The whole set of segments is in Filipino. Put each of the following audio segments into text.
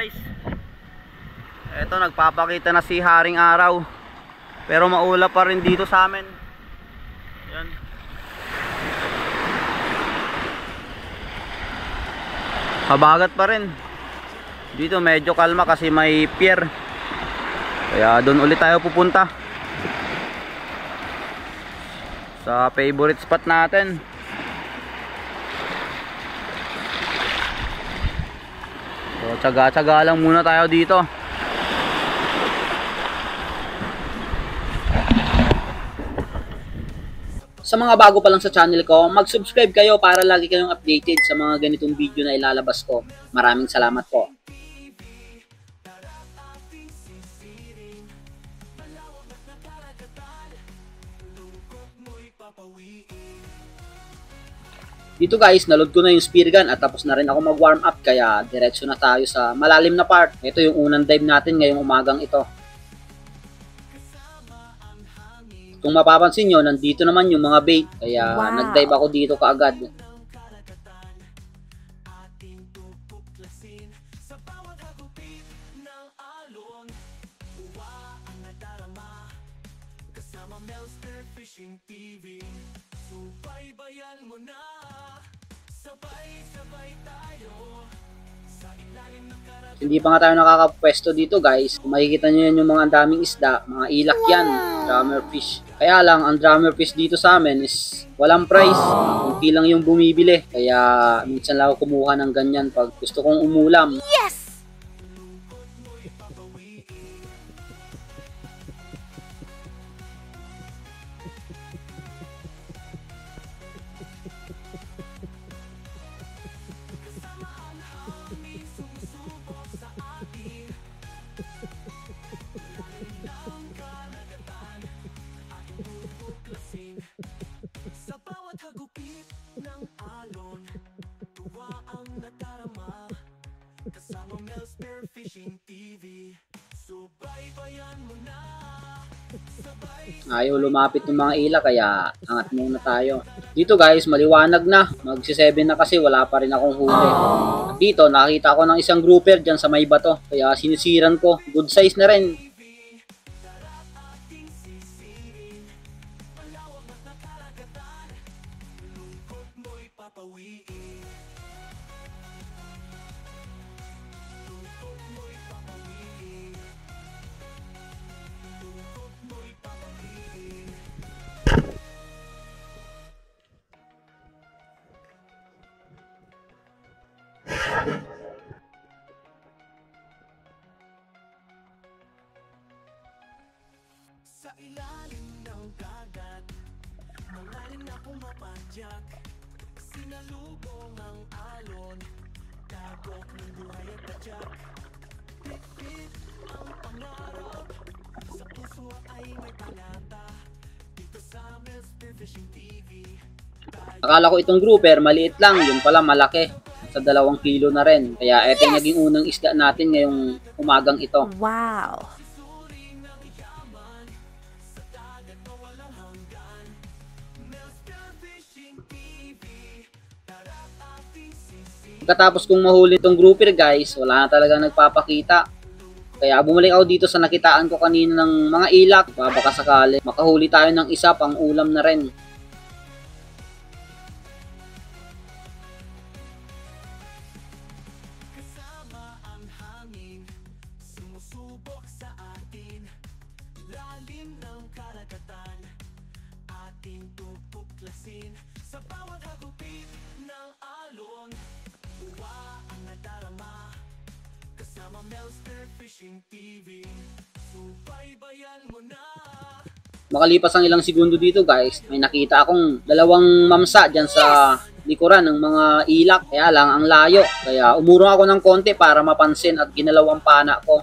guys. Eto, nagpapakita na si Haring Araw. Pero maulap pa rin dito sa amin. Yan. Habagat pa rin. Dito medyo kalma kasi may pier. Kaya doon ulit tayo pupunta. Sa favorite spot natin. So, tsaga-tsaga lang muna tayo dito. Sa mga bago pa lang sa channel ko, mag-subscribe kayo para lagi kayong updated sa mga ganitong video na ilalabas ko. Maraming salamat po. Dito guys, naload ko na yung spear gun at tapos na rin ako mag-warm up kaya diretso na tayo sa malalim na part. Ito yung unang dive natin ngayong umagang ito. Kung mapapansin nyo, nandito naman yung mga bait kaya nag-dive ako dito kaagad. Hindi pa nga tayo nakakapwesto dito guys. Kung makikita nyo yan yung mga daming isda, mga ilak yan, drummer fish. Kaya lang, ang drummer fish dito sa amin is walang price. Kunti lang yung bumibili. Kaya minsan lang ako kumuha ng ganyan pag gusto kong umulam. Yes! Ayaw lumapit ng mga ila kaya angat muna tayo. Dito guys, maliwanag na. Magsi-7 na kasi wala pa rin akong huli. At dito nakita ko ng isang grouper dyan sa may bato. Kaya sinisiran ko. Good size na rin. Sa ilalim ng dagat, malalim na pumapadyak, sinalubong ang alon, dagok ng buhay at tadyak. Pipit ang pangarap, sa puso ay may palata, dito sa Mel Spearfishing TV. Akala ko itong grouper maliit lang, yun pala malaki. Sa 2 kilo na rin. Kaya ito yung naging unang isda natin ngayong umagang ito. Wow! Pagkatapos kong mahuli itong grouper guys, wala na talagang nagpapakita. Kaya bumalik ako dito sa nakitaan ko kanina ng mga ilak. Baka sakali makahuli tayo ng isa pang ulam na rin. Sa bawat hagupit ng alon, uwa ang nadarama, kasama Mel Spearfishing TV, subaybayan mo na. Makalipas ang ilang segundo dito guys, may nakita akong 2 mamsa dyan sa likuran ng mga ilak. Kaya lang ang layo, kaya umurong ako ng konti para mapansin at ginalaw ang pana ko.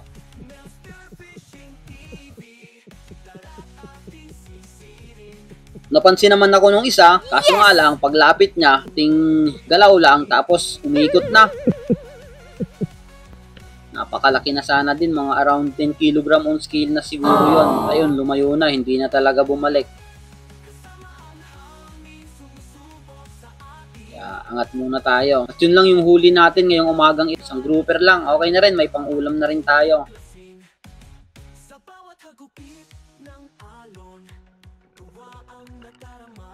Napansin naman ako nung isa, kaso nga lang, paglapit niya, ting galaw lang, tapos umikot na. Napakalaki na sana din, mga around 10 kg on scale na siguro yun. Ayun, lumayo na, hindi na talaga bumalik. Kaya angat muna tayo. At yun lang yung huli natin ngayong umagang ito. Isang grouper lang. Okay na rin, may pang-ulam na rin tayo. Sa bawat hagupit ng alon, tuwa ang nadarama.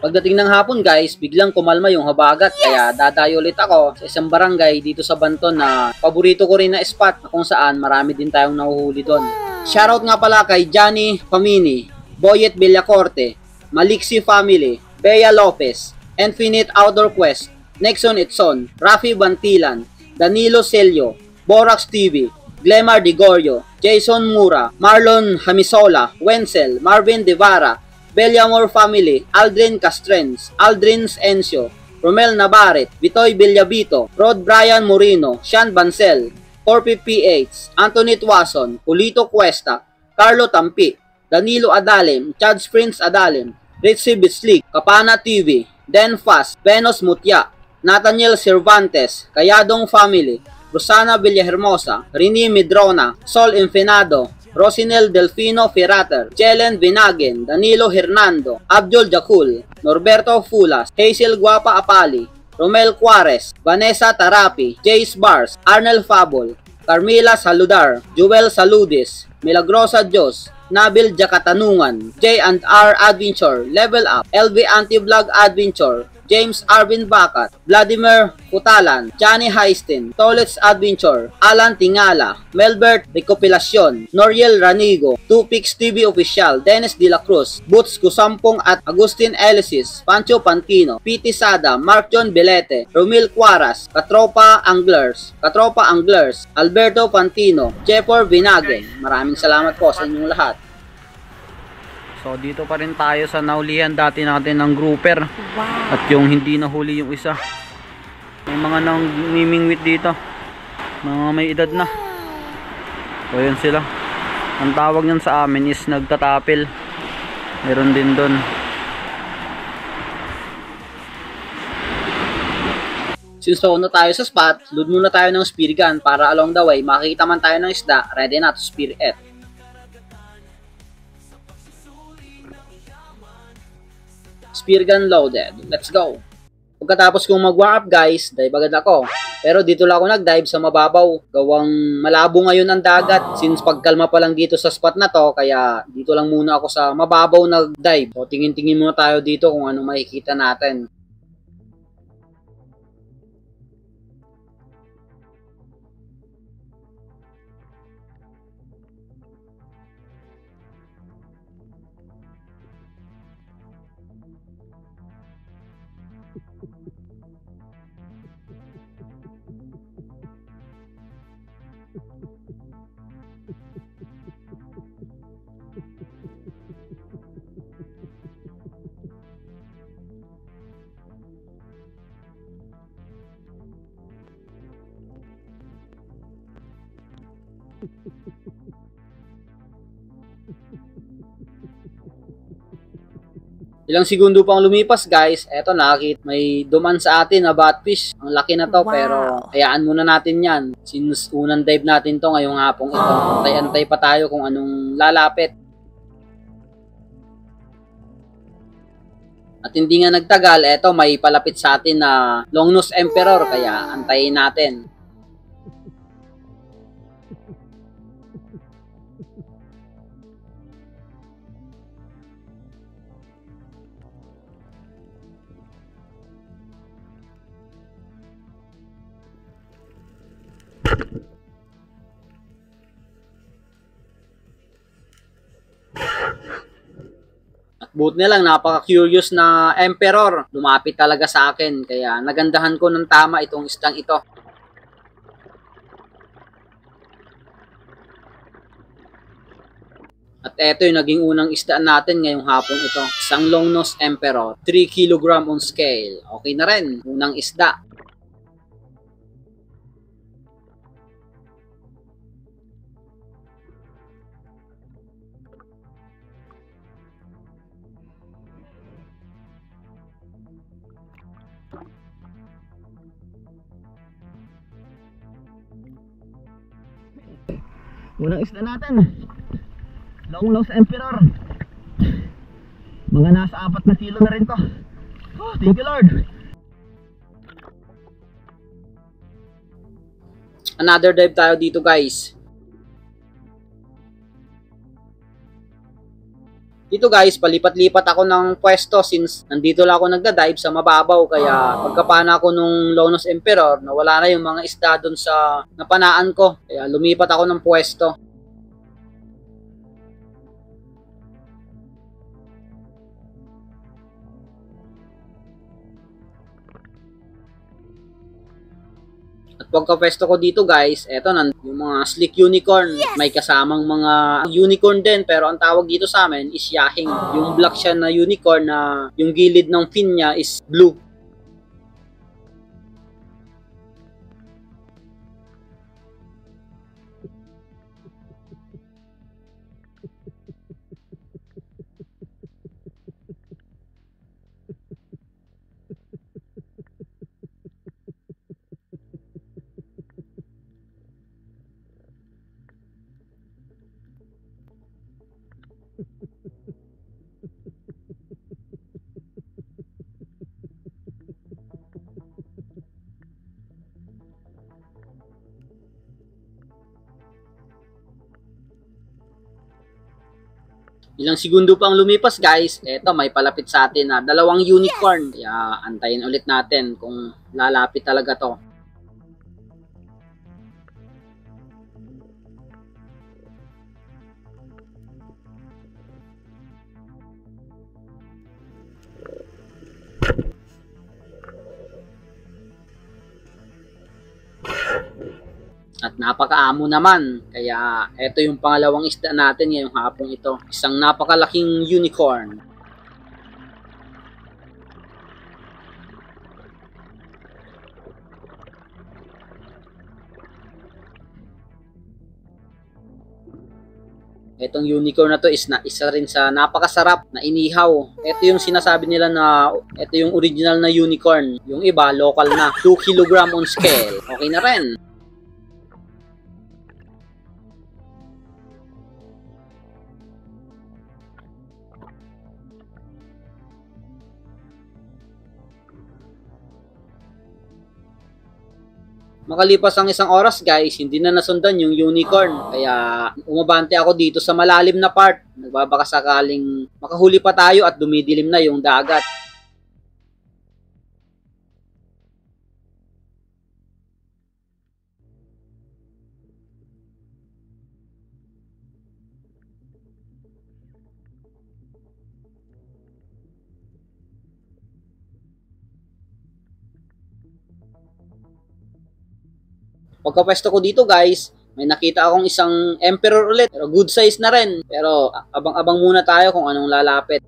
Pagdating ng hapon guys, biglang kumalma yung habagat. Kaya dadayo ulit ako sa isang barangay dito sa Banton na paborito ko rin na spot na kung saan marami din tayong nahuhuli doon. Shoutout nga pala kay Johnny Famini, Boyet Villacorte, Maliksi Family, Bea Lopez, Infinite Outdoor Quest, Nexon Itson, Rafi Bantilan, Danilo Celio, Borax TV, Glemar Digorio, Jason Mura, Marlon Hamisola, Wenzel, Marvin Devara, Bellamor Family, Aldrin Castrens, Aldrins Encio, Romel Navarret, Vitoy Villabito, Rod Brian Moreno, Sean Bancel, Corpy PH, Anthony Tuason, Pulito Cuesta, Carlo Tampi, Danilo Adalem, Chad Prince Adalem, Ritzy Bislik, Kapana TV, Den Fast, Venus Mutya, Nathaniel Cervantes, Kayadong Family, Rosana Villahermosa, Rini Midrona, Sol Infinado, Rosinel Delfino Ferrater, Jelen Vinagen, Danilo Hernando, Abjol Jacul, Norberto Fulas, Hazel Guapa Apali, Romel Juarez, Vanessa Tarapi, Jace Bars, Arnel Fabol, Carmila Saludar, Joel Saludis, Milagrosa Dios, Nabil Jakatanungan, J&R Adventure, Level Up, LV Anti-Vlog Adventure, James Arvin Bakat, Vladimir Kutalan, Johnny Heisten, Tolets Adventure, Alan Tingala, Melbert Recopilacion, Noriel Ranigo, Tupix TV Official, Dennis De La Cruz, Boots Kusampong at Agustin Elisis, Pancho Pantino, Piti Sada, Mark John Belete, Romil Cuaras, Katropa Anglers, Alberto Pantino, Jeffor Vinagen. Maraming salamat po sa inyong lahat. So dito pa rin tayo sa naulihan dati natin ng grouper. Wow. At yung hindi nahuli yung isa. May mga nang mimingwit dito. Mga may edad na. So yun sila. Ang tawag nyan sa amin is nagtatapil. Meron din doon. Since na tayo sa spot, load muna tayo ng spear gun para along the way makikita man tayo ng isda, ready na to spear it. Spear gun loaded. Let's go. Pagkatapos kong mag-warm up guys, dive agad ako. Pero dito lang ako nag-dive sa mababaw. Gawang malabo ngayon ang dagat. Since pagkalma pa lang dito sa spot na to, kaya dito lang muna ako sa mababaw nag-dive. So tingin-tingin muna tayo dito kung ano makikita natin. Ilang segundo pang lumipas guys, eto nakakita may duman sa atin na batfish. Ang laki na to, wow. Pero hayaan muna natin yan. Since unang dive natin to ngayong hapong ito, antay-antay pa tayo kung anong lalapit. At hindi nga nagtagal, eto may palapit sa atin na longnose emperor, kaya antayin natin. Buti na lang, napaka-curious na emperor. Lumapit talaga sa akin, kaya nagandahan ko ng tama itong isdang ito. At eto yung naging unang isda natin ngayong hapon ito. Isang longnose emperor, 3 kg on scale. Okay na rin, unang isda. Unang isda natin, longnose emperor. Mga nasa 4 na kilo na rin to. Oh, thank you Lord. Another dive tayo dito guys. Dito guys, palipat-lipat ako ng pwesto since nandito lang ako nagda-dive sa mababaw. Kaya pagkapana ko nung Lonos Emperor, nawala na yung mga isda doon sa napanaan ko. Kaya lumipat ako ng pwesto. At pagka-pwesto ko dito guys, eto na yung mga slick unicorn. May kasamang mga unicorn din, pero ang tawag dito sa amin is yahing. Yung black siya na unicorn na yung gilid ng fin niya is blue. Ilang segundo pang lumipas guys, eto may palapit sa atin na dalawang unicorn. Kaya antayin ulit natin kung lalapit talaga to. At napakaamo naman. Kaya eto yung pangalawang isda natin ngayong hapong ito. Isang napakalaking unicorn. Etong unicorn na to is isa rin sa napakasarap na inihaw. Ito yung sinasabi nila na ito yung original na unicorn. Yung iba, local na. 2 kg on scale. Okay na rin. Makalipas ang isang oras guys, hindi na nasundan yung unicorn. Kaya umabante ako dito sa malalim na part. Nagbabaka sakaling makahuli pa tayo at dumidilim na yung dagat. Pagkapwesto ko dito guys, may nakita akong isang emperor ulit. Pero good size na rin. Pero abang-abang muna tayo kung anong lalapit.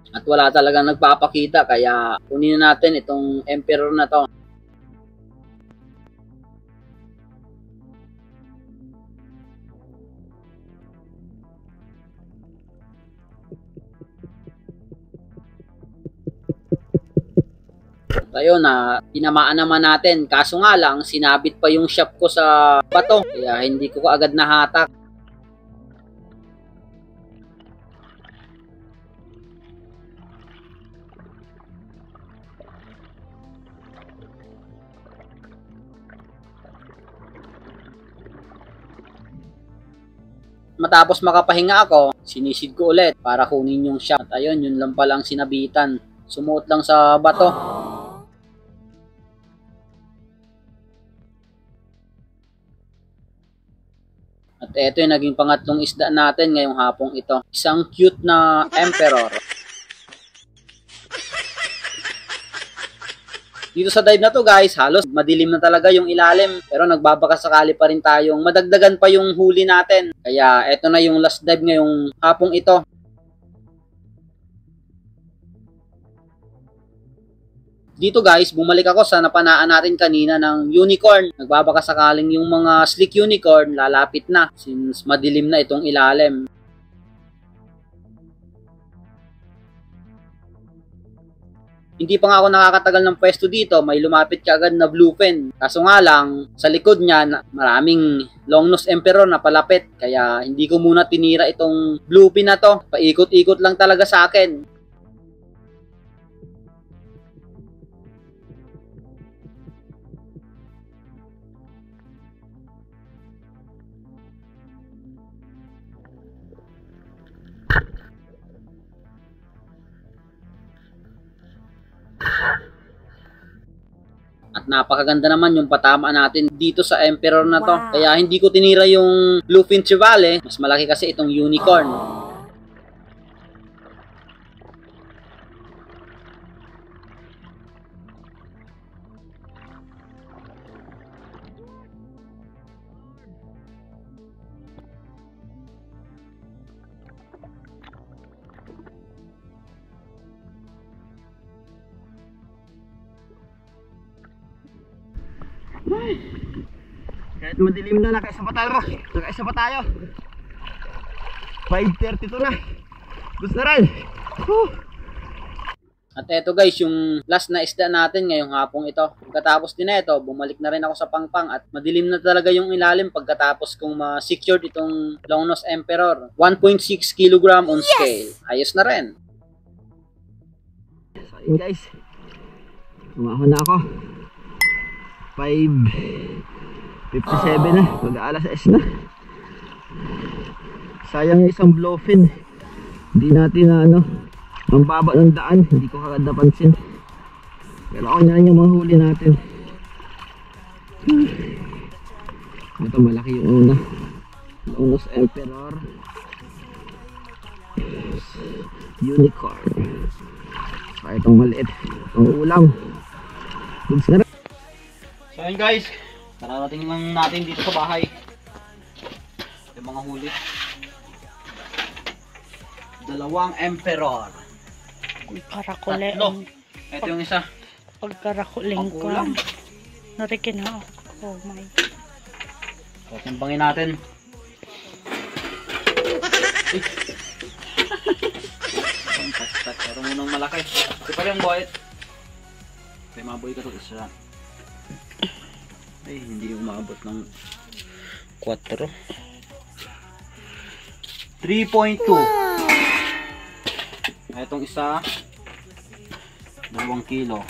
At wala talagang nagpapakita kaya kunin na natin itong emperor na to. Ayun na, tinamaan naman natin. Kaso nga lang, sinabit pa yung shop ko sa bato. Kaya hindi ko agad nahatak. Matapos makapahinga ako, sinisid ko ulit para kunin yung shop. At ayun, yun lang palang sinabitan. Sumuot lang sa bato. At eto yung naging pangatlong isda natin ngayong hapong ito. Isang cute na emperor. Dito sa dive na to guys, halos madilim na talaga yung ilalim. Pero nagbabaka sakali pa rin tayong madagdagan pa yung huli natin. Kaya eto na yung last dive ngayong hapong ito. Dito guys, bumalik ako sa napanaan natin kanina ng unicorn. Nagbabaka sakaling yung mga slick unicorn lalapit na since madilim na itong ilalim. Hindi pa nga ako nakakatagal ng pwesto dito, may lumapit kaagad na bluefin. Kaso nga lang, sa likod niya, maraming longnose emperor na palapit. Kaya hindi ko muna tinira itong bluefin na to. Paikot-ikot lang talaga sa akin. At napakaganda naman yung patama natin dito sa Emperor na to. Wow. Kaya hindi ko tinira yung Bluefin Chevale. Mas malaki kasi itong Unicorn. Kahit madilim na, nakaisa pa tayo. 5:32 na. Gusto na rin. At eto guys, yung last na isda natin ngayong hapong ito. Pagkatapos din na ito, bumalik na rin ako sa pangpang at madilim na talaga yung ilalim pagkatapos kong ma-secured itong Longnose Emperor. 1.6 kg on scale. Ayos na rin. So yun guys, umahon na ako. 5:57 na, mag-aalas 6 na. Sayang yung isang bluefin. Hindi natin na ang baba ng daan, hindi ko kagad napansin. Pero ako na yung mahuli natin. Ito malaki yung una, Longnose Emperor, Unicorn. So itong maliit, itong ulam. Goods na rin. So yun guys, nararating lang natin dito sa bahay. Yung mga huli. Dalawang Emperor. Pagkarakuli. Tatlo. Ito yung isa. Pagkarakuling ko. Pangkulang. Narikin na. Oh my. So timbangin natin. Pero munang malaki. Ito pa rin yung boy. May maboy ka to isa. Ay, hindi umabot ng 4. 3.2. Itong isa 2 kilo.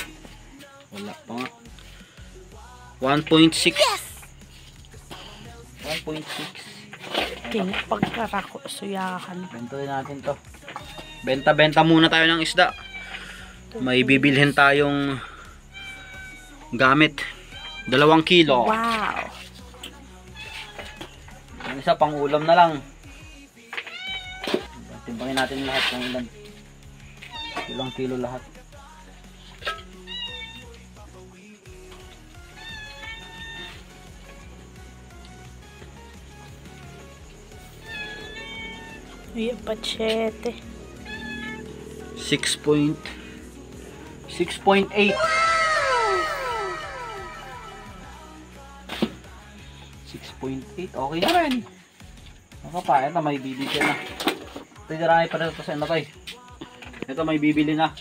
Wala pa nga. 1.6. 1.6. King pagkarakasuyahan. Benta din natin to. Benta muna tayo ng isda. May bibilhin tayong gamit. 2 kilo. Wow. Yung isa pang ulam na lang. Timbangin natin lahat ng ilan. 2 kilo lahat. Uy, pachete. 6.8. Okay na rin. Ano pa? Ito may bibili na. Ito marami pa rin ito sa ano tayo. Ito may bibili na.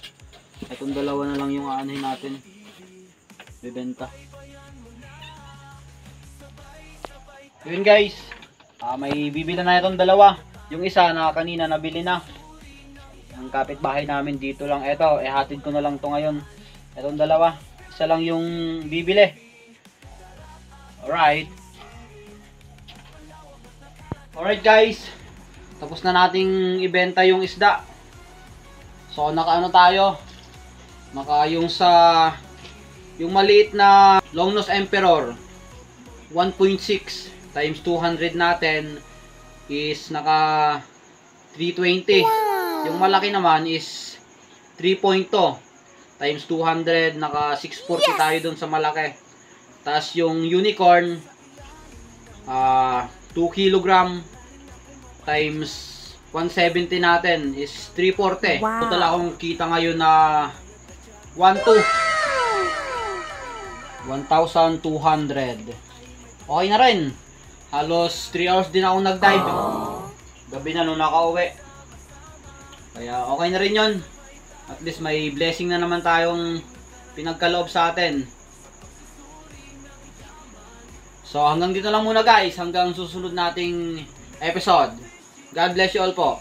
Itong dalawa na lang yung aanhin natin. Bibenta. Yun guys. May bibili na itong dalawa. Yung isa na kanina nabili na. Ang kapitbahay namin dito lang. Ito, hatid ko na lang to ngayon. Itong dalawa. Isa lang yung bibili. Alright. Alright guys. Tapos na nating ibenta yung isda. So nakaano tayo? Yung maliit na Longnose Emperor 1.6 times 200 natin is naka 320. Yung malaki naman is 3.2 times 200, naka 640 tayo dun sa malaki. Tapos yung Unicorn 2 kg times 170 natin is 340. Wow. Total akong kita ngayon na 1,200. Okay na rin. Halos 3 hours din ako nag-dive. Gabi na nung nakauwi. Kaya okay na rin yun. At least may blessing na naman tayong pinagkaloob sa atin. So hanggang dito lang muna guys, hanggang susunod nating episode. God bless you all po.